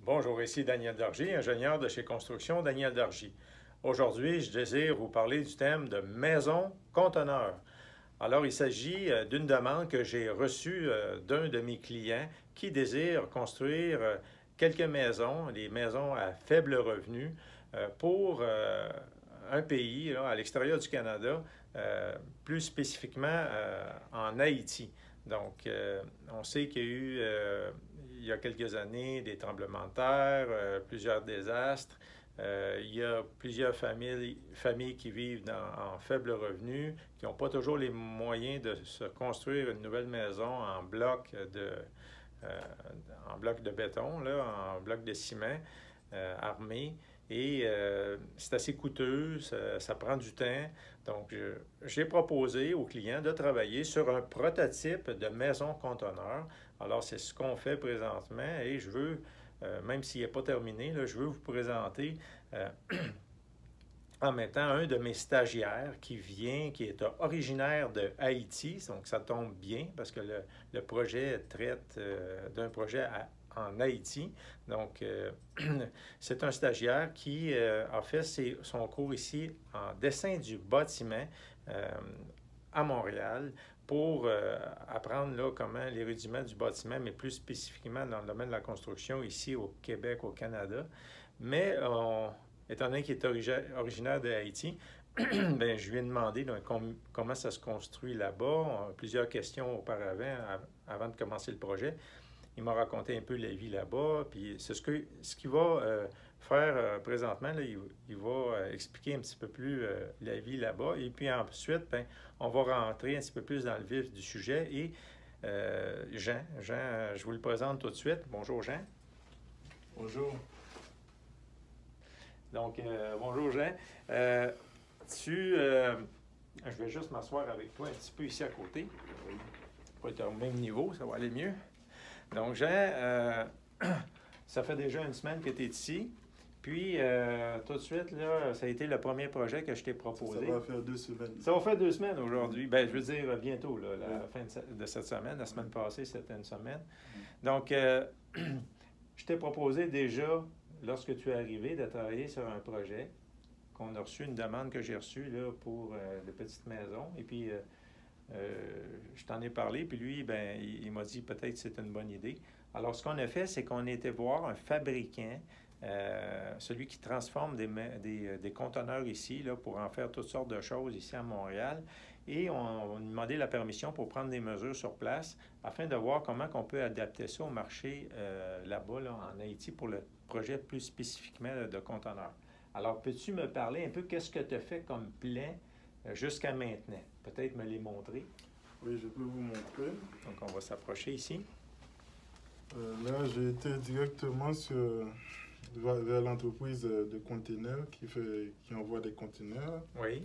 Bonjour, ici Daniel Dargy, ingénieur de chez Construction Daniel Dargy. Aujourd'hui, je désire vous parler du thème de maison conteneur. Alors, il s'agit d'une demande que j'ai reçue d'un de mes clients qui désire construire quelques maisons, des maisons à faible revenu, pour un pays là, à l'extérieur du Canada, plus spécifiquement en Haïti. Donc, on sait qu'il y a eu, il y a quelques années, des tremblements de terre, plusieurs désastres. Il y a plusieurs familles qui vivent en faible revenu, qui n'ont pas toujours les moyens de se construire une nouvelle maison euh, en bloc de béton, là, en bloc de ciment armé. Et c'est assez coûteux, ça prend du temps. Donc, j'ai proposé aux clients de travailler sur un prototype de maison conteneur. Alors, c'est ce qu'on fait présentement et je veux, même s'il n'est pas terminé, là, je veux vous présenter en même temps un de mes stagiaires qui est originaire de Haïti. Donc, ça tombe bien parce que le projet traite d'un projet en Haïti. Donc, c'est un stagiaire qui a fait son cours ici en dessin du bâtiment à Montréal pour apprendre là, comment les rudiments du bâtiment, mais plus spécifiquement dans le domaine de la construction ici au Québec, au Canada. Mais étant donné qu'il est originaire de Haïti, ben, je lui ai demandé donc, comment ça se construit là-bas. Plusieurs questions auparavant, avant de commencer le projet. Il m'a raconté un peu la vie là-bas, puis c'est ce qu'il va faire présentement. Là, il va expliquer un petit peu plus la vie là-bas. Et puis ensuite, ben, on va rentrer un petit peu plus dans le vif du sujet. Et Jean, je vous le présente tout de suite. Bonjour Jean. Bonjour. Donc, bonjour Jean. Je vais juste m'asseoir avec toi un petit peu ici à côté. Pour être au même niveau, ça va aller mieux. Donc, Jean, ça fait déjà une semaine que tu es ici. Puis, tout de suite, là, ça a été le premier projet que je t'ai proposé. Ça va faire 2 semaines. Ça va faire 2 semaines aujourd'hui. Bien, je veux dire bientôt, là, la fin de cette semaine. La semaine passée, c'était une semaine. Donc, je t'ai proposé déjà, lorsque tu es arrivé, de travailler sur un projet qu'on a reçu, une demande que j'ai reçue là, pour de petites maisons. Et puis, je t'en ai parlé, puis lui, ben, il m'a dit peut-être que c'est une bonne idée. Alors, ce qu'on a fait, c'est qu'on était voir un fabricant, celui qui transforme des conteneurs ici, là, pour en faire toutes sortes de choses ici à Montréal. Et on a demandé la permission pour prendre des mesures sur place afin de voir comment on peut adapter ça au marché là-bas, là, en Haïti, pour le projet plus spécifiquement de conteneurs. Alors, peux-tu me parler un peu qu'est-ce que tu as fait comme plan jusqu'à maintenant? Peut-être me les montrer. Oui, je peux vous montrer. Donc, on va s'approcher ici. Là, j'ai été directement vers l'entreprise de containers qui envoie des containers. Oui.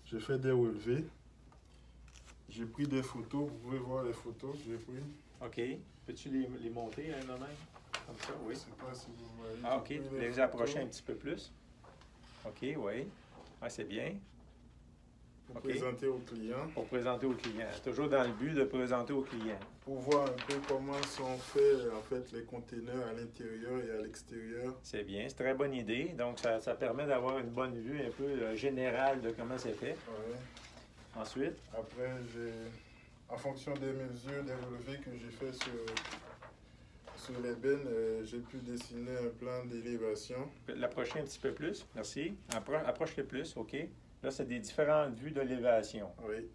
J'ai fait des relevés. J'ai pris des photos. Vous pouvez voir les photos que j'ai prises. OK. Peux-tu les monter à un moment? Comme ça, oui. Je ne sais pas si vous voyez. Ah, OK. Tu peux les approcher un petit peu plus. OK, oui. Ah, c'est bien. Pour OK. présenter au client. Pour présenter au client. Toujours dans le but de présenter au client. Pour voir un peu comment sont faits en fait, les containers à l'intérieur et à l'extérieur. C'est bien. C'est une très bonne idée. Donc, ça permet d'avoir une bonne vue un peu générale de comment c'est fait. Ouais. Ensuite? Après, en fonction des mesures, des relevés que j'ai fait sur les bennes, j'ai pu dessiner un plan d'élévation. L'approcher un petit peu plus. Merci. Approche-le plus. OK. Là, c'est des différentes vues d'élévation. Oui.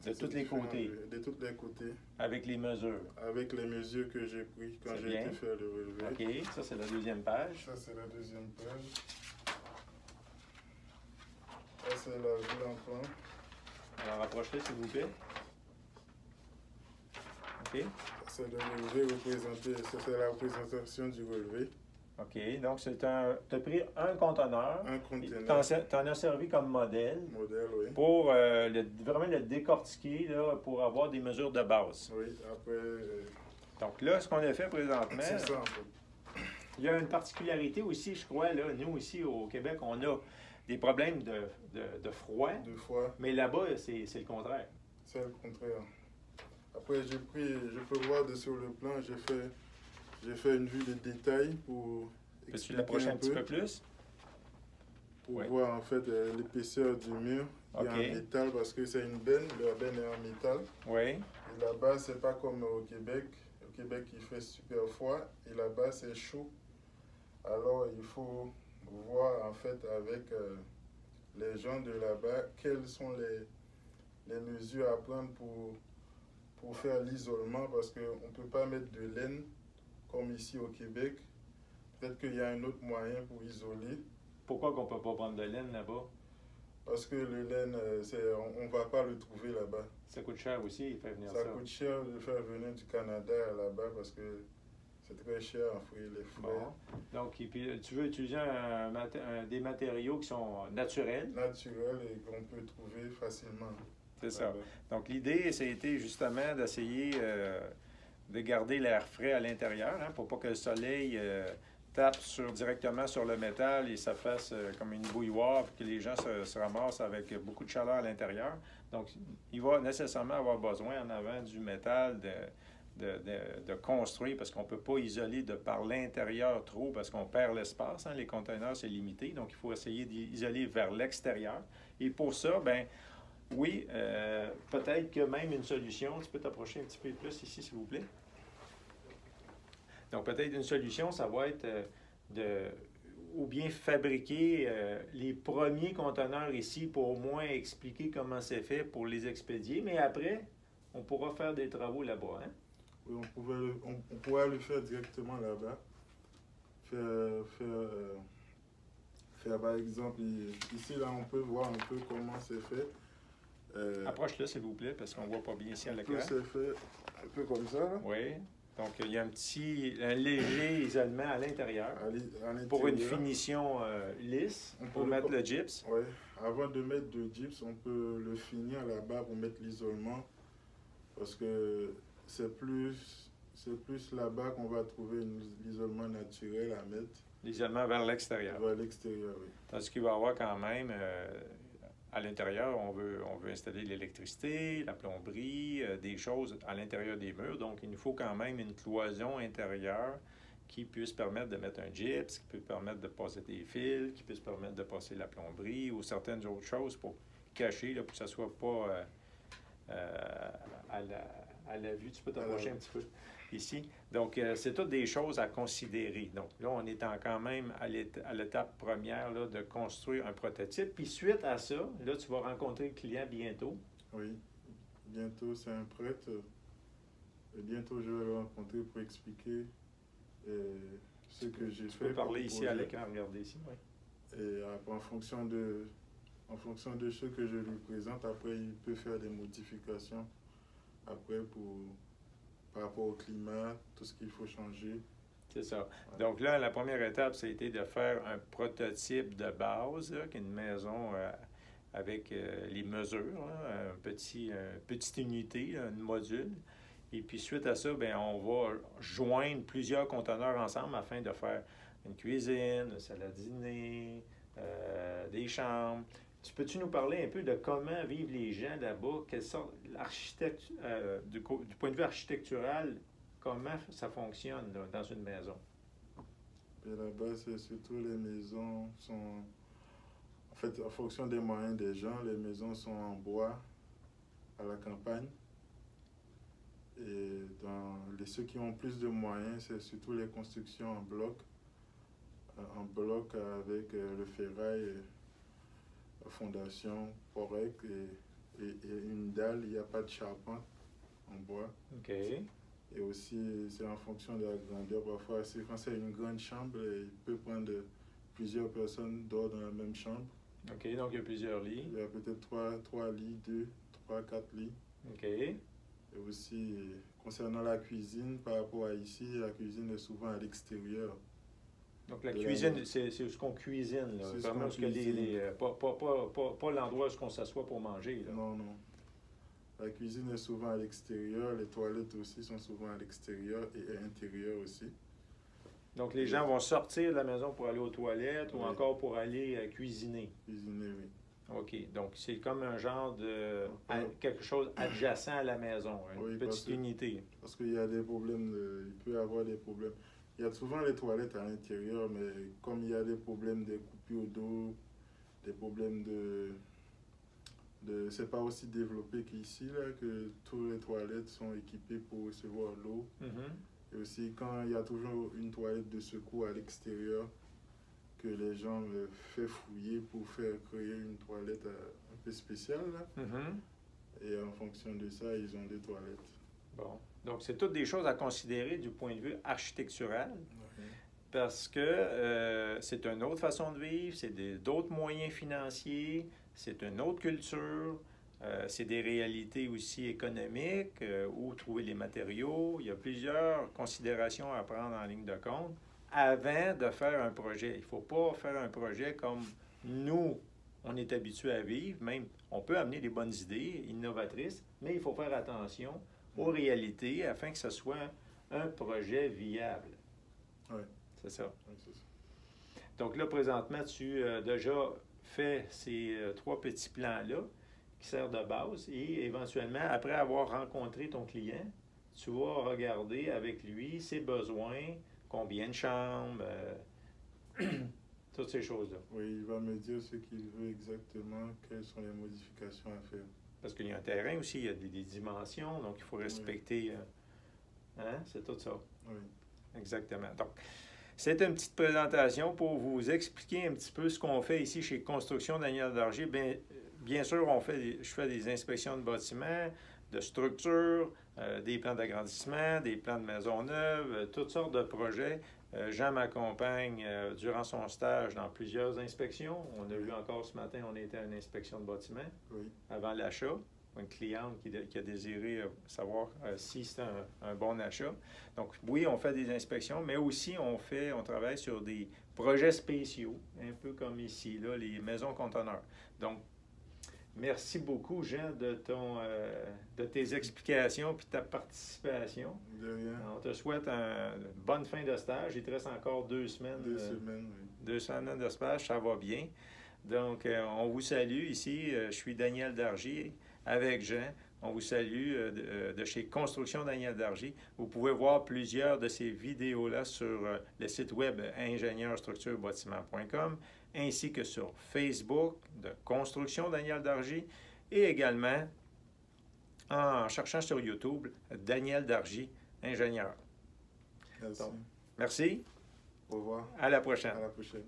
De tous les côtés. De tous les côtés. Avec les mesures. Avec les mesures que j'ai prises quand j'ai été faire le relevé. OK. Ça, c'est la deuxième page. Ça, c'est la deuxième page. Ça, c'est la vue en plan. Alors, approche-le, s'il vous plaît. OK. C'est le relevé représenté. Ça, c'est la représentation du relevé. OK. Donc, tu as pris un conteneur. Un conteneur. Tu en as servi comme modèle. Modèle, oui. Pour vraiment le décortiquer, là, pour avoir des mesures de base. Oui, après... Donc là, ce qu'on a fait présentement... C'est ça, en fait. Il y a une particularité aussi, je crois, là, nous, ici, au Québec, on a des problèmes de froid. De froid. Mais là-bas, c'est le contraire. C'est le contraire. Après, je peux voir sur le plan, j'ai fait j'ai fait une vue de détail pour Peux-tu l'approcher un petit peu plus? Pour Oui. voir en fait l'épaisseur du mur qui est en métal parce que c'est une benne, la benne est en métal. Oui. Et là-bas, c'est pas comme au Québec. Au Québec, il fait super froid et là-bas, c'est chaud. Alors, il faut voir en fait avec les gens de là-bas quelles sont les mesures à prendre pour faire l'isolement parce qu'on ne peut pas mettre de laine comme ici au Québec. Peut-être qu'il y a un autre moyen pour isoler. Pourquoi qu'on ne peut pas prendre de laine là-bas? Parce que le laine, on ne va pas le trouver là-bas. Ça coûte cher aussi, il fait venir ça. Ça coûte cher de faire venir du Canada là-bas parce que c'est très cher en fruits et les frais. Bon. Donc, et puis, tu veux utiliser des matériaux qui sont naturels. Naturels et qu'on peut trouver facilement. C'est ça. Donc, l'idée, c'était justement d'essayer de garder l'air frais à l'intérieur, hein, pour pas que le soleil tape directement sur le métal et ça fasse comme une bouilloire pour que les gens se ramassent avec beaucoup de chaleur à l'intérieur. Donc, il va nécessairement avoir besoin en avant du métal de construire parce qu'on ne peut pas isoler de par l'intérieur trop parce qu'on perd l'espace. Hein. Les containers, c'est limité. Donc, il faut essayer d'isoler vers l'extérieur. Et pour ça, ben oui, peut-être que même une solution, tu peux t'approcher un petit peu plus ici, s'il vous plaît. Donc, peut-être une solution, ça va être ou bien fabriquer les premiers conteneurs ici pour au moins expliquer comment c'est fait pour les expédier. Mais après, on pourra faire des travaux là-bas. Hein? Oui, on pourra le faire directement là-bas. Faire par exemple, ici, là, on peut voir un peu comment c'est fait. Approche-le, s'il vous plaît, parce qu'on ne voit pas bien ici à l'écran. C'est fait un peu comme ça. Là. Oui. Donc, il y a un léger isolement à l'intérieur pour une finition lisse, pour mettre le gyps. Oui. Avant de mettre le gyps, on peut le finir là-bas pour mettre l'isolement parce que c'est plus là-bas qu'on va trouver l'isolement naturel à mettre. L'isolement vers l'extérieur. Vers l'extérieur, oui. Parce qu'il va y avoir quand même... à l'intérieur, on veut installer l'électricité, la plomberie, des choses à l'intérieur des murs. Donc, il nous faut quand même une cloison intérieure qui puisse permettre de mettre un gyps, qui peut permettre de passer des fils, qui puisse permettre de passer la plomberie ou certaines autres choses pour cacher, là, pour que ça ne soit pas à la vue. Tu peux t'approcher un petit peu ici. Donc, c'est toutes des choses à considérer. Donc, là, on est quand même à l'étape première là, de construire un prototype. Puis, suite à ça, là, tu vas rencontrer le client bientôt. Oui, bientôt, c'est un prêtre. Et bientôt, je vais le rencontrer pour expliquer ce que j'ai fait. Tu peux parler ici à l'écran, regardez ici. Oui. Et en fonction de ce que je lui présente, après, il peut faire des modifications après par rapport au climat, tout ce qu'il faut changer. C'est ça. Ouais. Donc là, la première étape, ça a été de faire un prototype de base, là, qui est une maison avec les mesures, là, une petite unité, là, un module. Et puis suite à ça, bien, on va joindre plusieurs conteneurs ensemble afin de faire une cuisine, une salle à dîner, des chambres. Peux-tu nous parler un peu de comment vivent les gens là-bas? Quelle sorte l'architecture, du point de vue architectural, comment ça fonctionne là, dans une maison? Et là-bas, c'est surtout les maisons sont... En fait, en fonction des moyens des gens, les maisons sont en bois à la campagne. Et ceux qui ont plus de moyens, c'est surtout les constructions en bloc avec le ferraille, la fondation, porec et une dalle. Il n'y a pas de charpente en bois. OK. Et aussi, c'est en fonction de la grandeur. Parfois, quand c'est une grande chambre, il peut prendre plusieurs personnes dorment dans la même chambre. OK, donc il y a plusieurs lits. Il y a peut-être 3 lits, 4 lits. OK. Et aussi, concernant la cuisine, par rapport à ici, la cuisine est souvent à l'extérieur. Donc la cuisine, c'est ce qu'on cuisine, là. C'est vraiment pas l'endroit où on s'assoit pour manger, là. Non, non. La cuisine est souvent à l'extérieur, les toilettes aussi sont souvent à l'extérieur et à l'intérieur aussi. Donc les gens vont sortir de la maison pour aller aux toilettes ou encore pour aller cuisiner. Cuisiner, oui. OK. Donc, c'est comme un genre de... quelque chose adjacent à la maison, une petite unité. Parce qu'il y a des problèmes, il peut y avoir des problèmes. Il y a souvent les toilettes à l'intérieur, mais comme il y a des problèmes de coupures d'eau, des problèmes c'est pas aussi développé qu'ici, là, que toutes les toilettes sont équipées pour recevoir l'eau. Et aussi, quand il y a toujours une toilette de secours à l'extérieur, que les gens font fouiller pour créer une toilette un peu spéciale, là. Et en fonction de ça, ils ont des toilettes. Bon. Donc, c'est toutes des choses à considérer du point de vue architectural, parce que c'est une autre façon de vivre, c'est d'autres moyens financiers, c'est une autre culture, c'est des réalités aussi économiques, où trouver les matériaux. Il y a plusieurs considérations à prendre en ligne de compte avant de faire un projet. Il ne faut pas faire un projet comme nous, on est habitué à vivre. Même, on peut amener des bonnes idées innovatrices, mais il faut faire attention aux réalités afin que ce soit un projet viable. Oui. C'est ça. Oui, c'est ça. Donc là, présentement, tu as déjà fait ces 3 petits plans-là qui servent de base et éventuellement, après avoir rencontré ton client, tu vas regarder avec lui ses besoins, combien de chambres, toutes ces choses-là. Oui, il va me dire ce qu'il veut exactement, quelles sont les modifications à faire. Parce qu'il y a un terrain aussi, il y a des dimensions, donc il faut respecter. Hein? C'est tout ça. Oui. Exactement. Donc, c'est une petite présentation pour vous expliquer un petit peu ce qu'on fait ici chez Construction Daniel Dargy. Bien sûr, je fais des inspections de bâtiments, de structures, des plans d'agrandissement, des plans de maisons neuves, toutes sortes de projets. Jean m'accompagne durant son stage dans plusieurs inspections. On a vu encore ce matin, on était à une inspection de bâtiment avant l'achat. Une cliente qui a désiré savoir si c'est un bon achat. Donc, oui, on fait des inspections, mais aussi on travaille sur des projets spéciaux, un peu comme ici, là, les maisons conteneurs. Donc, merci beaucoup, Jean, de tes explications et de ta participation. De rien. On te souhaite une bonne fin de stage. Il te reste encore 2 semaines. 2 semaines, oui. 2 semaines de stage, ça va bien. Donc, on vous salue ici. Je suis Daniel Dargy avec Jean. On vous salue de chez Construction Daniel Dargy. Vous pouvez voir plusieurs de ces vidéos-là sur le site web ingénieurstructurebâtiment.com ainsi que sur Facebook de Construction Daniel Dargy et également en cherchant sur YouTube Daniel Dargy, ingénieur. Merci. Donc, merci. Au revoir. À la prochaine. À la prochaine.